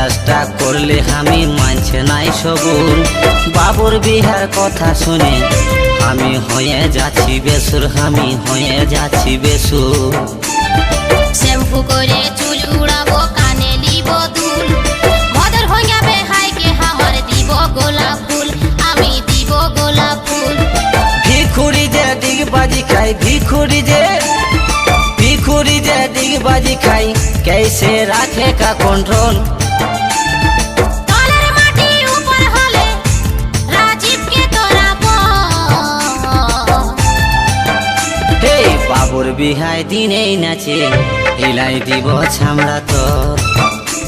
চেষ্টা করলে আমি মানছে নাই সবুর। বাবুর বিহার কথা শুনে আমি হয়ে যাচ্ছি বেসুর, আমি হয়ে যাচ্ছি বেসুর। শ্যাম্পু করে চুল উড়াবো, কানে নিব দুল, ভদর হইয়া বেহাইকে আমার দিব গোলাপ ফুল, আমি দিব গোলাপ ফুল। ভিখুরি যে ডিগবাজি খাই, ভিখুরি যে डिगबाजी खाई, कैसे रखे का कंट्रोल। तलेर माटी ऊपर होले राजीव के तोरा हे बाबुर बिहाय दिने नाचे हिलाई দিব ছামড়া তোর।